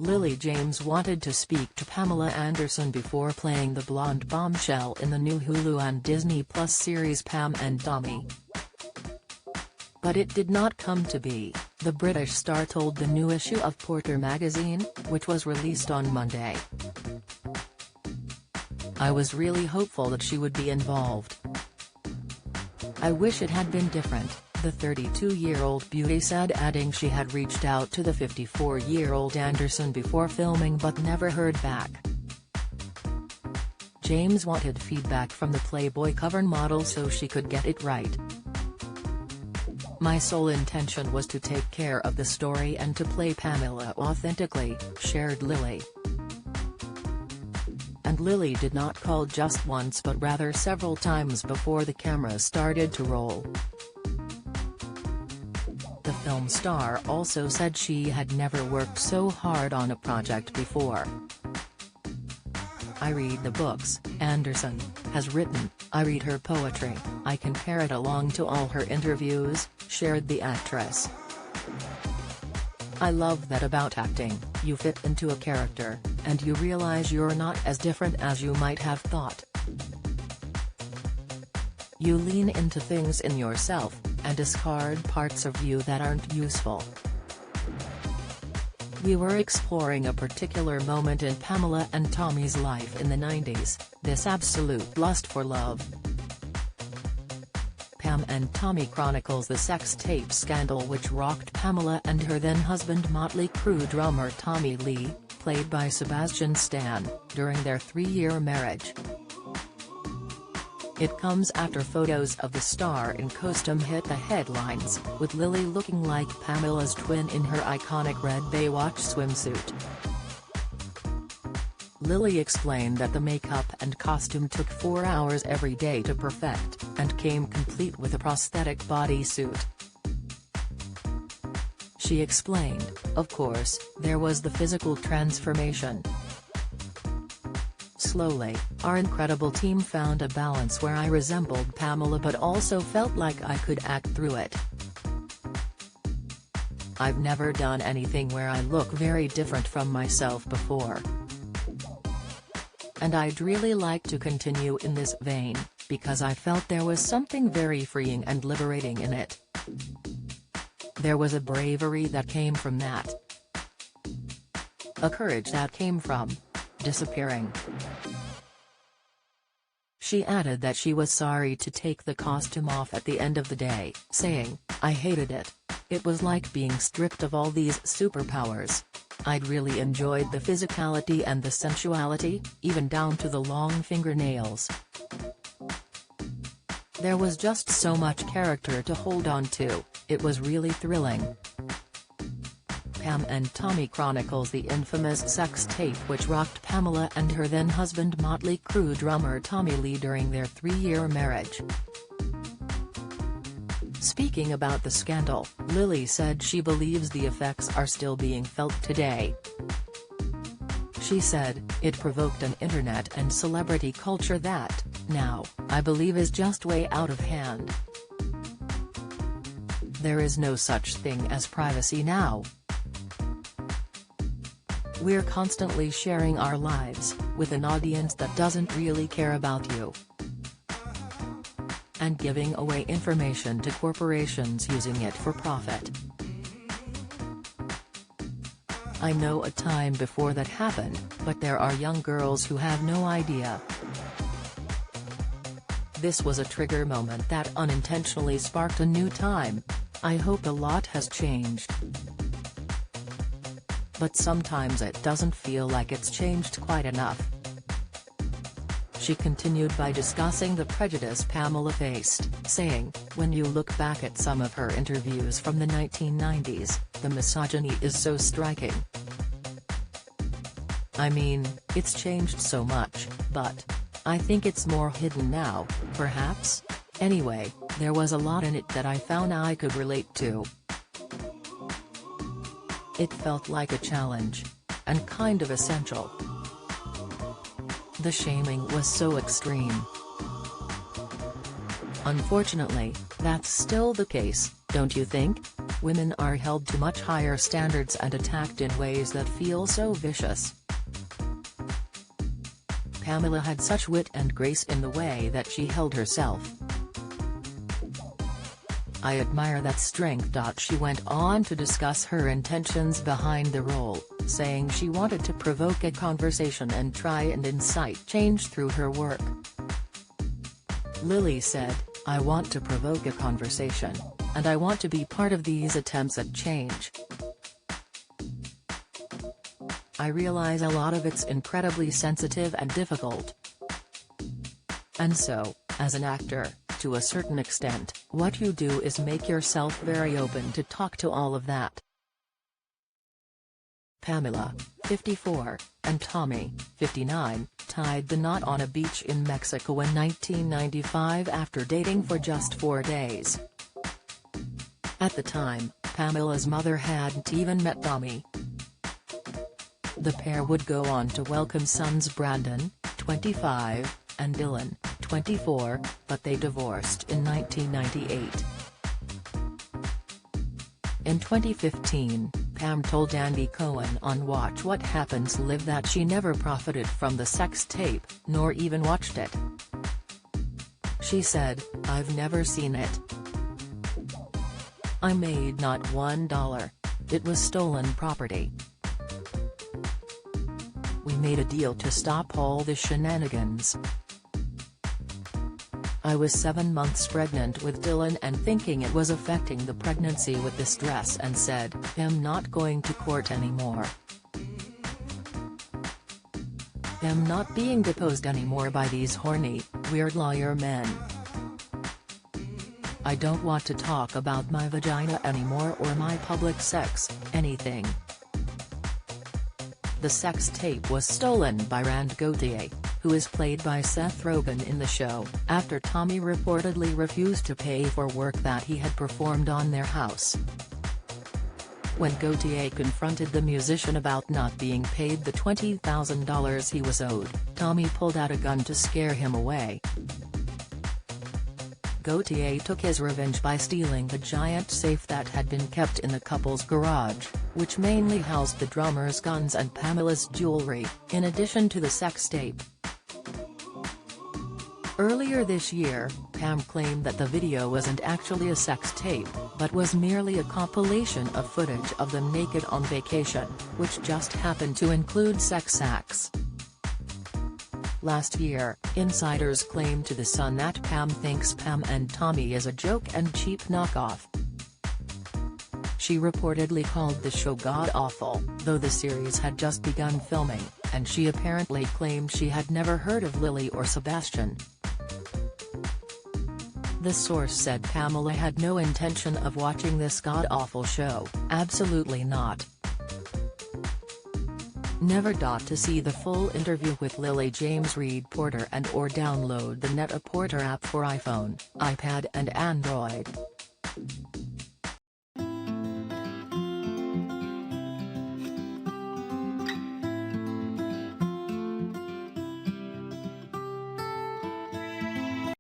Lily James wanted to speak to Pamela Anderson before playing the blonde bombshell in the new Hulu and Disney Plus series Pam and Tommy. But it did not come to be, the British star told the new issue of Porter magazine, which was released on Monday. "I was really hopeful that she would be involved. I wish it had been different," the 32-year-old beauty said, adding she had reached out to the 54-year-old Anderson before filming but never heard back. James wanted feedback from the Playboy cover model so she could get it right. "My sole intention was to take care of the story and to play Pamela authentically," shared Lily. And Lily did not call just once but rather several times before the cameras started to roll. The film star also said she had never worked so hard on a project before. "I read the books Anderson has written, I read her poetry, I can parrot along to all her interviews," shared the actress. "I love that about acting, you fit into a character, and you realize you're not as different as you might have thought. You lean into things in yourself, and discard parts of you that aren't useful." "We were exploring a particular moment in Pamela and Tommy's life in the 90s, this absolute lust for love." Pam and Tommy chronicles the sex tape scandal which rocked Pamela and her then-husband Motley Crue drummer Tommy Lee, played by Sebastian Stan, during their 3-year marriage. It comes after photos of the star in costume hit the headlines, with Lily looking like Pamela's twin in her iconic red Baywatch swimsuit. Lily explained that the makeup and costume took 4 hours every day to perfect, and came complete with a prosthetic bodysuit. She explained, "Of course, there was the physical transformation. Slowly, our incredible team found a balance where I resembled Pamela but also felt like I could act through it. I've never done anything where I look very different from myself before. And I'd really like to continue in this vein, because I felt there was something very freeing and liberating in it. There was a bravery that came from that. A courage that came from disappearing." She added that she was sorry to take the costume off at the end of the day, saying, "I hated it. It was like being stripped of all these superpowers. I'd really enjoyed the physicality and the sensuality, even down to the long fingernails. There was just so much character to hold on to, it was really thrilling." Pam and Tommy chronicles the infamous sex tape which rocked Pamela and her then-husband Motley Crue drummer Tommy Lee during their 3-year marriage. Speaking about the scandal, Lily said she believes the effects are still being felt today. She said, "It provoked an internet and celebrity culture that, now, I believe is just way out of hand. There is no such thing as privacy now. We're constantly sharing our lives, with an audience that doesn't really care about you. And giving away information to corporations using it for profit. I know a time before that happened, but there are young girls who have no idea. This was a trigger moment that unintentionally sparked a new time. I hope a lot has changed. But sometimes it doesn't feel like it's changed quite enough." She continued by discussing the prejudice Pamela faced, saying, "When you look back at some of her interviews from the 1990s, the misogyny is so striking. I mean, it's changed so much, but I think it's more hidden now, perhaps? Anyway, there was a lot in it that I found I could relate to. It felt like a challenge. And kind of essential. The shaming was so extreme. Unfortunately, that's still the case, don't you think?" women are held to much higher standards and attacked in ways that feel so vicious. Pamela had such wit and grace in the way that she held herself. I admire that strength. She went on to discuss her intentions behind the role, saying she wanted to provoke a conversation and try and incite change through her work. Lily said, "I want to provoke a conversation, and I want to be part of these attempts at change. I realize a lot of it's incredibly sensitive and difficult. And so, as an actor, to a certain extent, what you do is make yourself very open to talk to all of that." Pamela, 54, and Tommy, 59, tied the knot on a beach in Mexico in 1995 after dating for just 4 days. At the time, Pamela's mother hadn't even met Tommy. The pair would go on to welcome sons Brandon, 25, and Dylan, 24, but they divorced in 1998. In 2015, Pam told Andy Cohen on Watch What Happens Live that she never profited from the sex tape, nor even watched it. She said, "I've never seen it. I made not $1. It was stolen property. We made a deal to stop all the shenanigans. I was 7 months pregnant with Dylan and thinking it was affecting the pregnancy with this dress and said, I'm not going to court anymore. I'm not being deposed anymore by these horny, weird lawyer men. I don't want to talk about my vagina anymore or my public sex, anything." The sex tape was stolen by Rand Gauthier, who is played by Seth Rogen in the show, after Tommy reportedly refused to pay for work that he had performed on their house. When Gauthier confronted the musician about not being paid the $20,000 he was owed, Tommy pulled out a gun to scare him away. Gauthier took his revenge by stealing the giant safe that had been kept in the couple's garage, which mainly housed the drummer's guns and Pamela's jewelry, in addition to the sex tape. Earlier this year, Pam claimed that the video wasn't actually a sex tape, but was merely a compilation of footage of them naked on vacation, which just happened to include sex acts. Last year, insiders claimed to The Sun that Pam thinks Pam and Tommy is a joke and cheap knockoff. She reportedly called the show god-awful, though the series had just begun filming, and she apparently claimed she had never heard of Lily or Sebastian. The source said Pamela had no intention of watching this god-awful show, absolutely not. Never. To see the full interview with Lily James read Porter and/or download the Net-a-Porter app for iPhone, iPad and Android.